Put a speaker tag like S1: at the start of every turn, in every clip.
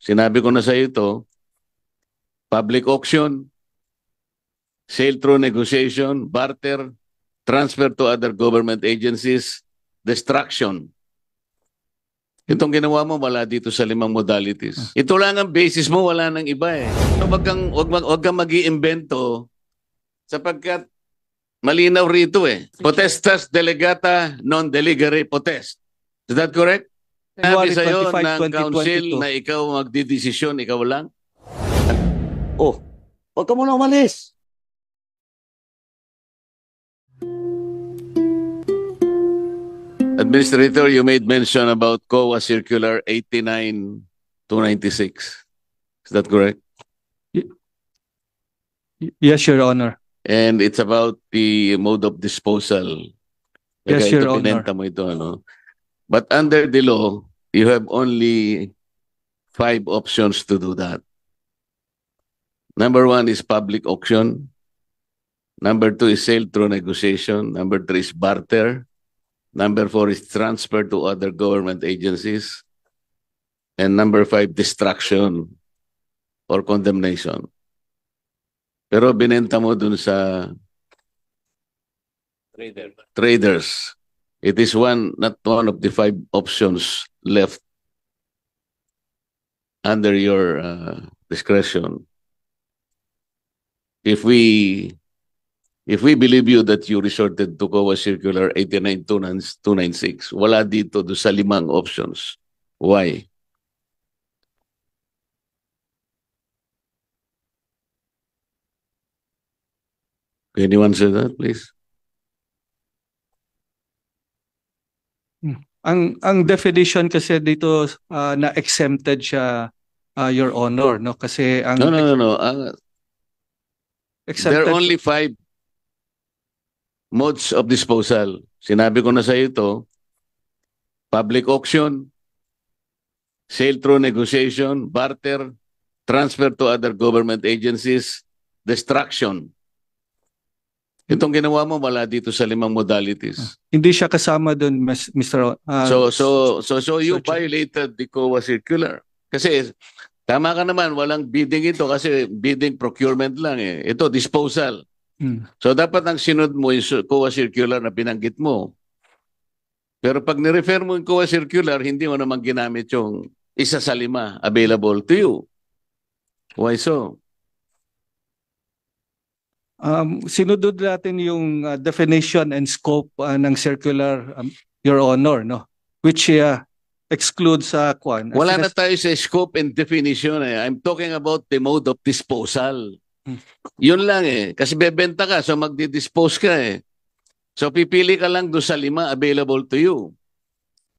S1: Sinabi ko na sa iyo ito, public auction, sale through negotiation, barter, transfer to other government agencies, destruction. Itong ginawa mo, wala dito sa 5 modalities. Ito lang ang basis mo, wala nang iba eh. So, wag kang mag-iimbento sapagkat malinaw rito eh. Potestas delegata non delegare potest. Is that correct? Sabi sa'yo
S2: 25,
S1: ng council
S2: 2022.
S1: na ikaw magdidesisyon, ikaw lang?
S3: Oh, huwag ka muna umalis.
S1: Administrator, you made mention about COA Circular 89-296. Is that correct?
S2: Yes, Your Honor.
S1: And it's about the mode of disposal.
S2: Yes,
S1: Kaya
S2: Your
S1: ito,
S2: Honor.
S1: pinenta mo ito, ano? But under the law, you have only 5 options to do that. Number 1 is public auction. Number 2 is sale through negotiation. Number 3 is barter. Number 4 is transfer to other government agencies. And number 5, destruction or condemnation. Pero binenta mo dun sa traders. It is not one of the 5 options left under your discretion. If we believe you that you resorted to COA Circular 89-296, wala dito do sa 5 options. Why? Can you answer that, please?
S2: Ang definition kasi dito na exempted siya, Your Honor, no? Kasi ang
S1: No. There
S2: exempted
S1: are only 5 modes of disposal. Sinabi ko na sa iyo ito, public auction, sale through negotiation, barter, transfer to other government agencies, destruction. Itong ginawa mo, wala dito sa 5 modalities.
S2: hindi siya kasama doon, Mr.
S1: So you
S2: Sir Chair.
S1: violated the COA circular. Kasi tama ka naman, walang bidding ito kasi bidding procurement lang eh. Ito, disposal. So dapat ang sinod mo yung COA circular na binanggit mo. Pero pag nirefer mo yung COA circular, hindi mo naman ginamit yung isa sa 5 available to you. Why so?
S2: Sinunod natin yung definition and scope ng circular, Your Honor, no? Which excludes kwan.
S1: Wala na tayo sa scope and definition eh. I'm talking about the mode of disposal. Yun lang eh. Kasi bebenta ka, so magdi-dispose ka eh. So pipili ka lang doon sa 5 available to you.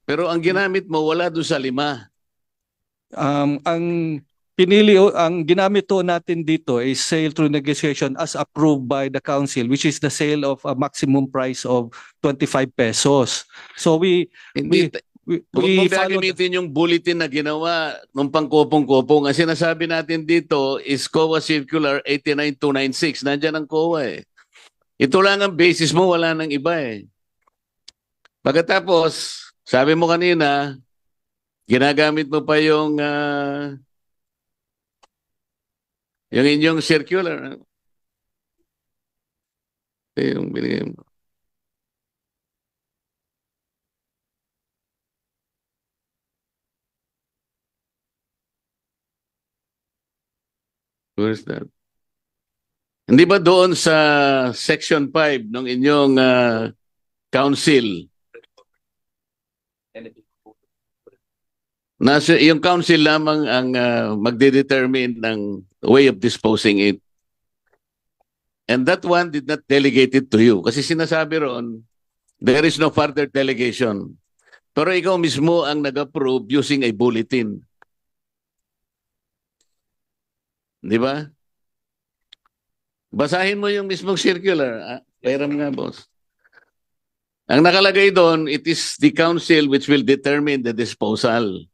S1: Pero ang ginamit mo, wala doon sa 5.
S2: Ang ginamit to natin dito is sale through negotiation as approved by the council, which is the sale of a maximum price of 25 pesos. So we
S1: Huwag mong
S2: followed.
S1: gagamitin yung bulletin na ginawa nung pangkopong-kopong. Ang sinasabi natin dito is COA Circular 89-296. Nandiyan ang COA eh. Ito lang ang basis mo, wala nang iba eh. Pagkatapos, sabi mo kanina, ginagamit mo pa yung inyong circular. Yung binigay mo. Where's that? Hindi ba doon sa Section 5 ng inyong council? Yung council lamang ang magde-determine ng way of disposing it. And that one did not delegate it to you. Kasi sinasabi ron, there is no further delegation. Pero ikaw mismo ang nag-approve using a bulletin. Di ba? Basahin mo yung mismong circular. Pairam nga, boss. Ang nakalagay doon, it is the council which will determine the disposal.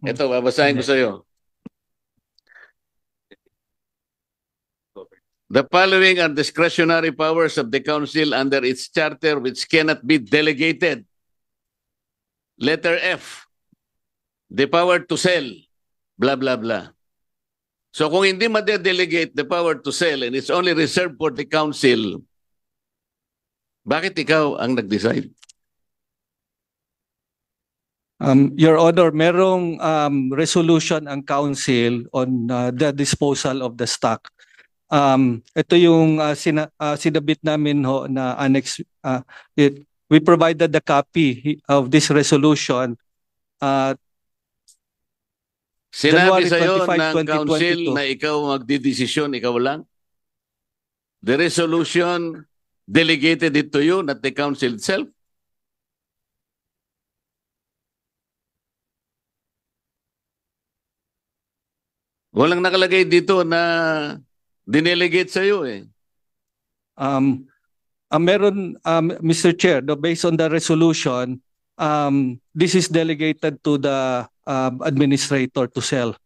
S1: Ito, babasahin ko sa iyo. The following are discretionary powers of the council under its charter which cannot be delegated. Letter F. the power to sell, blah, blah, blah. So kung hindi ma-delegate the power to sell and it's only reserved for the council, bakit ikaw ang nag-decide?
S2: Your Honor, merong resolution ang council on the disposal of the stock. Ito yung sinabit namin ho na annex. We provided the copy of this resolution.
S1: Sinabi
S2: January
S1: sa'yo
S2: 25,
S1: ng council
S2: 2022.
S1: na ikaw magdidesisyon, ikaw lang? The resolution delegated it to you, not the council itself? Walang nakalagay dito na dinelegate sa'yo eh.
S2: Meron, Mr. Chair, based on the resolution, this is delegated to the administrator to sell.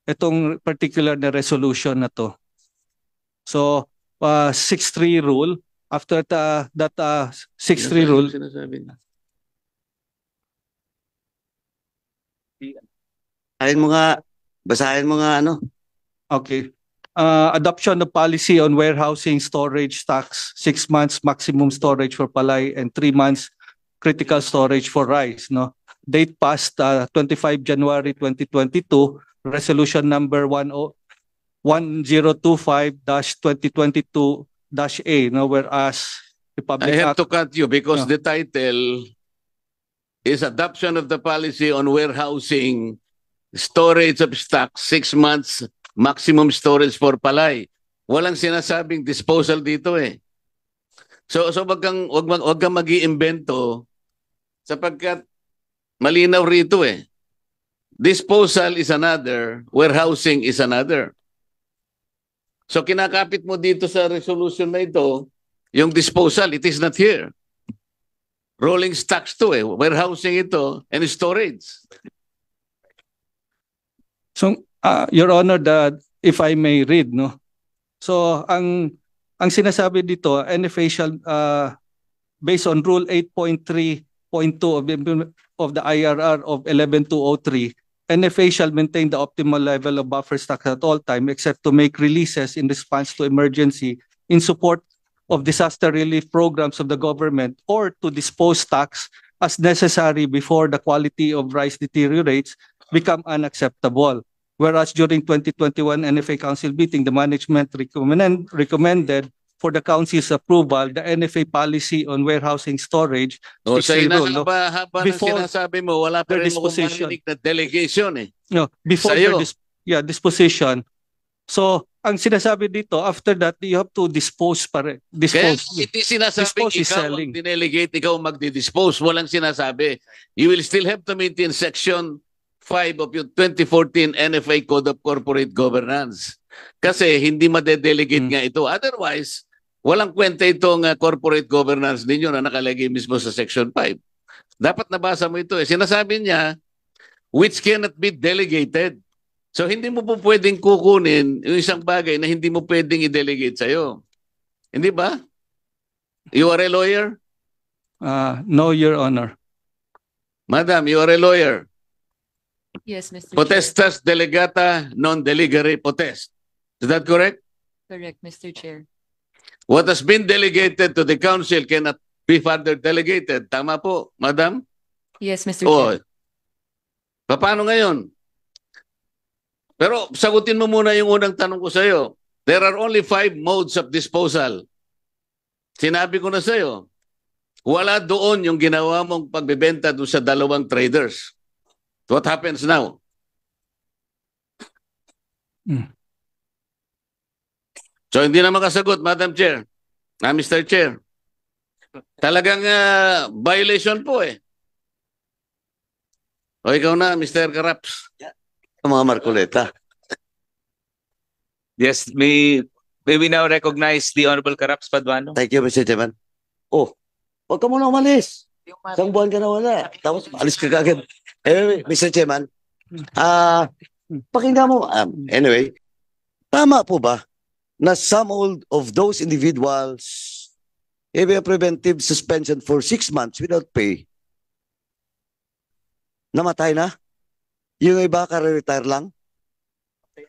S2: Itong particular na resolution na to. So, 6-3 rule, after that 6-3 rule,
S1: Sinasabi niya.
S3: Basahin mo nga ano.
S2: okay. Adoption of policy on warehousing storage stocks, 6 months maximum storage for palay and 3 months critical storage for rice. No, date passed 25 January 2022. Resolution number 1025-2022-A. No, whereas the Public
S1: I have
S2: Act.
S1: to cut you because
S2: Yeah.
S1: the title is Adoption of the Policy on Warehousing Storage of Stock, 6 months maximum storage for palay. Walang sinasabing disposal dito eh. So wag kang mag-iimbento sapagkat malinaw rito eh. Disposal is another, warehousing is another. So kinakapit mo dito sa resolution na ito, yung disposal, it is not here. Rolling stocks to eh, warehousing ito and storage.
S2: So, Your Honor, if I may read, no. So, ang sinasabi dito, NFA shall, based on Rule 8.3.2 of the IRR of 11203, NFA shall maintain the optimal level of buffer stocks at all time, except to make releases in response to emergency in support of disaster relief programs of the government, or to dispose stocks as necessary before the quality of rice deteriorates, become unacceptable. Whereas during 2021 NFA Council meeting, the management recommended for the Council's approval the NFA policy on warehousing storage.
S1: O sa
S2: 6-3 rule, no?
S1: haba ng
S2: Before
S1: sinasabi mo, wala pa
S2: their
S1: rin mo
S2: disposition.
S1: marinig na delegation eh.
S2: No, before
S1: Sa'yo.
S2: their disposition. So, ang sinasabi dito, after that, you have to dispose pa rin.
S1: Kaya
S2: Dispose.
S1: hindi sinasabing
S2: Dispose is
S1: ikaw
S2: selling.
S1: ang dinelegate, ikaw ang magdi-dispose. Walang sinasabi. You will still have to maintain Section 5 of yung 2014 NFA Code of Corporate Governance. Kasi hindi madedelegate nga ito. Otherwise, walang kwenta itong corporate governance ninyo na nakalagay mismo sa Section 5. Dapat nabasa mo ito eh. Sinasabi niya, which cannot be delegated. So hindi mo po pwedeng kukunin yung isang bagay na hindi mo pwedeng i-delegate sa'yo. Hindi ba? You are a lawyer?
S2: No, Your Honor.
S1: Madam, you are a lawyer.
S4: Yes, Mr. Chair.
S1: Potestas delegata non delegare potest. Is that correct?
S4: Correct, Mr. Chair.
S1: What has been delegated to the council cannot be further delegated. Tama po, madam?
S4: Yes, Mr.
S1: O,
S4: Chair.
S1: paano ngayon? Pero sagutin mo muna yung unang tanong ko sa'yo. There are only 5 modes of disposal. Sinabi ko na sa'yo, wala doon yung ginawa mong pagbebenta doon sa 2 traders. What happens now? So hindi na makasagot, Madam Chair. Mr. Chair. Talagang violation po eh. O ikaw na, Mr. Karaps.
S3: Mga Marcoleta.
S5: Yes, may we now recognize the Honorable Karaps Paduano.
S3: Thank you, Mr. Chairman. Oh, wag ka muna umalis. Isang buwan ka na wala. Tapos alis ka kagad. Anyway, Mr. Chairman, pakinggan mo. Anyway, tama po ba na some of those individuals have a preventive suspension for 6 months without pay? Namatay na? Yung iba kare-retire lang.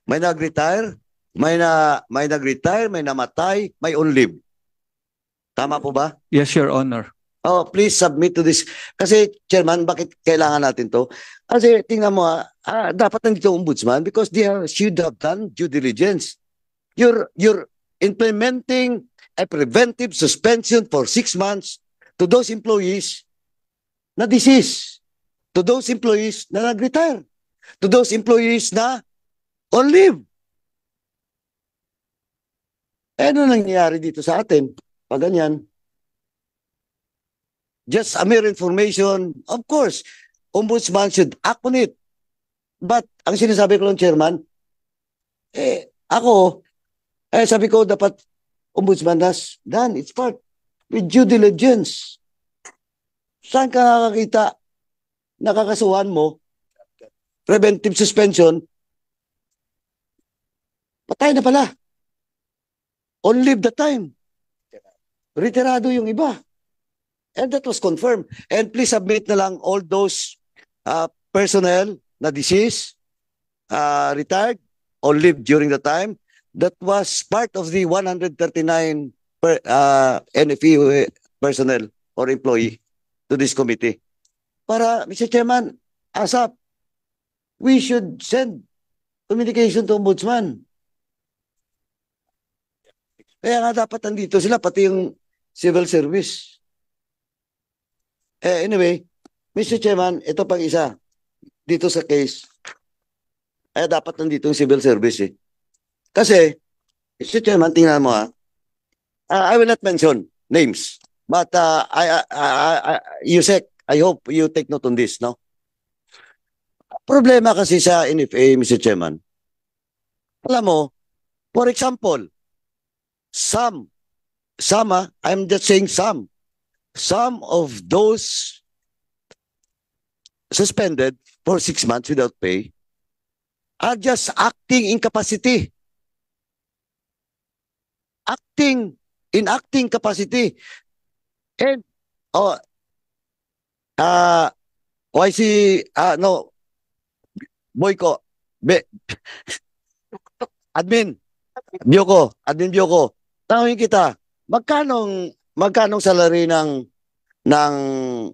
S3: May nag-retire, may nag-retire, may namatay, may on leave. Tama po ba?
S2: Yes, Your Honor.
S3: Oh, please submit to this. Kasi, Chairman, bakit kailangan natin to? Kasi, tingnan mo, dapat nandito ombudsman because they should have done due diligence. You're implementing a preventive suspension for 6 months to those employees na deceased, to those employees na nag-retire, to those employees na on leave. Eh, ano nangyayari dito sa atin? Pag ganyan, just a mere information, of course, ombudsman should act on it. But, ang sinasabi ko lang, Chairman, sabi ko, dapat ombudsman has done its part with due diligence. Saan ka nakakita, nakakasuhan mo, preventive suspension, patay na pala. On leave the time. Retirado yung iba. And that was confirmed. And please submit na lang all those personnel na deceased, retired, or lived during the time. That was part of the 139 NFE personnel or employee to this committee. Para, Mr. Chairman, ASAP, we should send communication to Ombudsman. Kaya nga dapat nandito sila, pati yung civil service. Anyway, Mr. Chairman, ito pang isa. Dito sa case, dapat nandito yung civil service eh. Kasi, Mr. Chairman, tingnan mo I will not mention names. But Yusek, I hope you take note on this, no? Problema kasi sa NFA, Mr. Chairman. Alam mo, for example, I'm just saying some of those suspended for 6 months without pay are just acting incapacity. In acting capacity. And, Boyko, Admin Bioko, tanongin kita, magkanong salary ng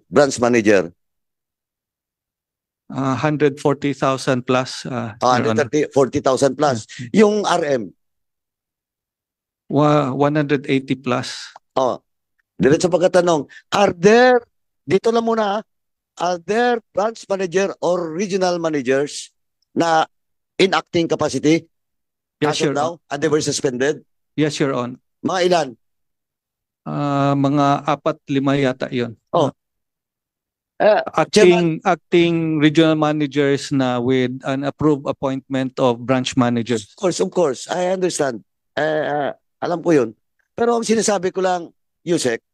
S3: branch manager?
S2: 140,000 plus. Your Honor.
S3: 140,000 plus. Yung RM?
S2: 180 plus.
S3: Diretso pagkatanong, dito lang muna, are there branch manager or regional managers na in acting capacity?
S2: Yes,
S3: As of
S2: Your
S3: now, and they were suspended?
S2: Yes, Your Honor.
S3: Mga ilan?
S2: Mga 4-5 yata yun.
S3: Chairman,
S2: Acting regional managers na with an approved appointment of branch managers.
S3: of course, I understand. Alam ko yun. Pero ang sinasabi ko lang, Yusek,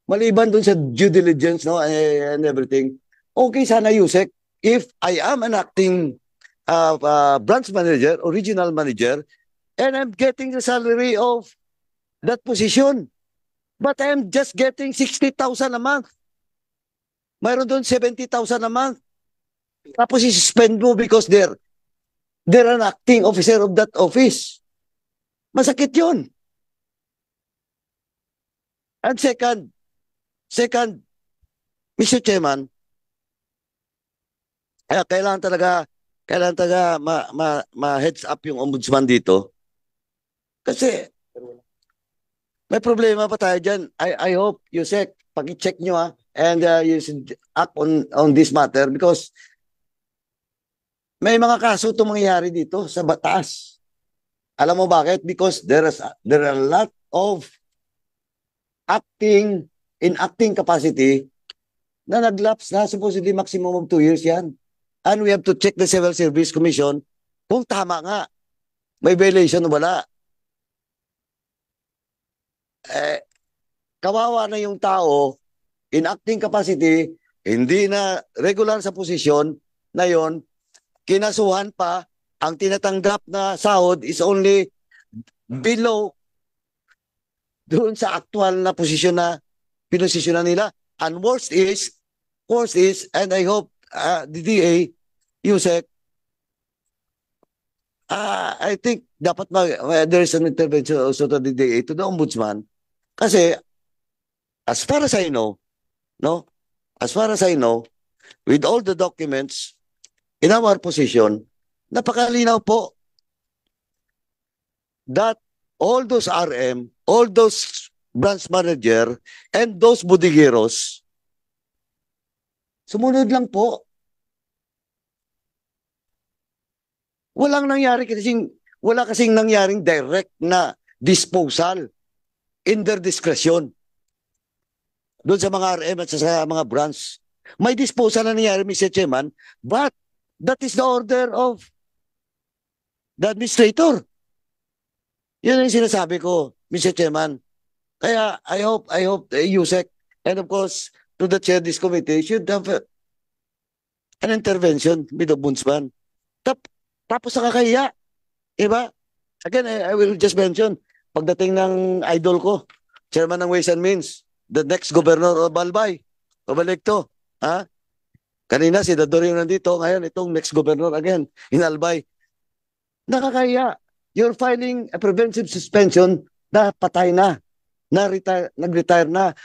S3: maliban dun sa due diligence, no, and everything, okay sana, Yusek, if I am an acting branch manager or regional manager, and I'm getting the salary of that position, but I'm just getting 60,000 a month. Mayroon doon 70,000 a month. Tapos i-suspend mo because they're an acting officer of that office. Masakit yun. And second, Mr. Chairman, kailangan talaga ma-heads up yung ombudsman dito. Kasi may problema pa tayo dyan. I hope, Yusek, pag-check nyo and you should act on this matter because may mga kaso itong mangyayari dito sa batas. Alam mo bakit? Because there are a lot of acting capacity na naglaps na supposedly maximum of 2 years yan. And we have to check the Civil Service Commission kung tama nga. May violation o wala. Kawawa na yung tao in acting capacity, hindi na regular sa posisyon na yon, kinasuhan pa, ang tinatanggap na sahod is only below doon sa actual na posisyon na pinosisyonan nila. And worst is, course is, and I hope the DA, Yusek, I think dapat there is an intervention also to the DA, to the Ombudsman. Kasi, as far as I know, no? As far as I know, with all the documents in our position, napakalinaw po that all those RM, all those branch manager, and those bodegueros, sumunod lang po. Wala kasing nangyaring direct na disposal in their discretion doon sa mga RM at sa mga branch. May disposal na nangyari, Mr. Chairman, but that is the order of the administrator. Yun ang sinasabi ko, Mr. Chairman. Kaya I hope Yusek, and of course, to the chair of this committee, should have an intervention with the Ombudsman. Tapos nakakahiya. Diba? Again, I will just mention, pagdating ng idol ko, chairman ng Ways and Means, the next governor of Albay, Obalecto. Ha? Kanina si Dador yung nandito, ngayon itong next governor again in Albay. Nakakahiya. You're filing a preventive suspension na patay na, nag-retire na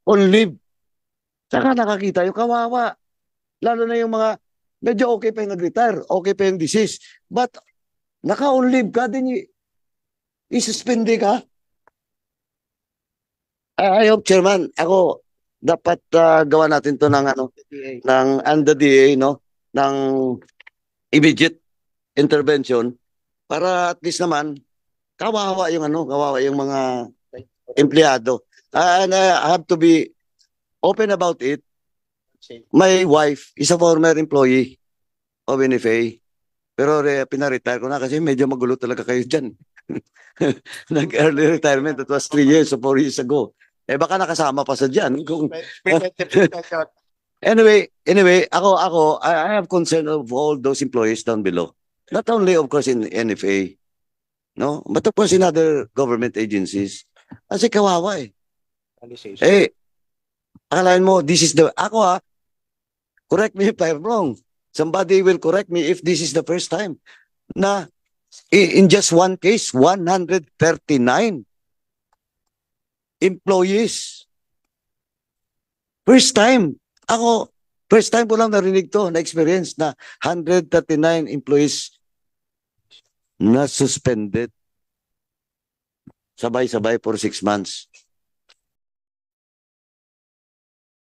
S3: on leave. Saka nakakita yung kawawa. Lalo na yung mga medyo okay pa yung nag-retire, okay pa yung disease. But naka-on leave ka din, isuspende ka. I hope, Chairman, ako dapat gawa natin to ng the DA, no, ng immediate intervention para at least naman kawawa yung mga empleyado. And I have to be open about it. My wife is a former employee of NFA. Pero pina-retire ko na kasi medyo magulo talaga kayo dyan. Nag-early retirement, that was 3 years or 4 years ago. Baka nakasama pa sa dyan. Anyway, ako, I have concern of all those employees down below. Not only, of course, in NFA, no? But of course in other government agencies. Kasi kawawa akalain mo, this is correct me if I'm wrong. Somebody will correct me if this is the first time na in just one case, 139 employees. First time ko lang narinig to, na-experience na 139 employees na suspended. Sabay-sabay for 6 months.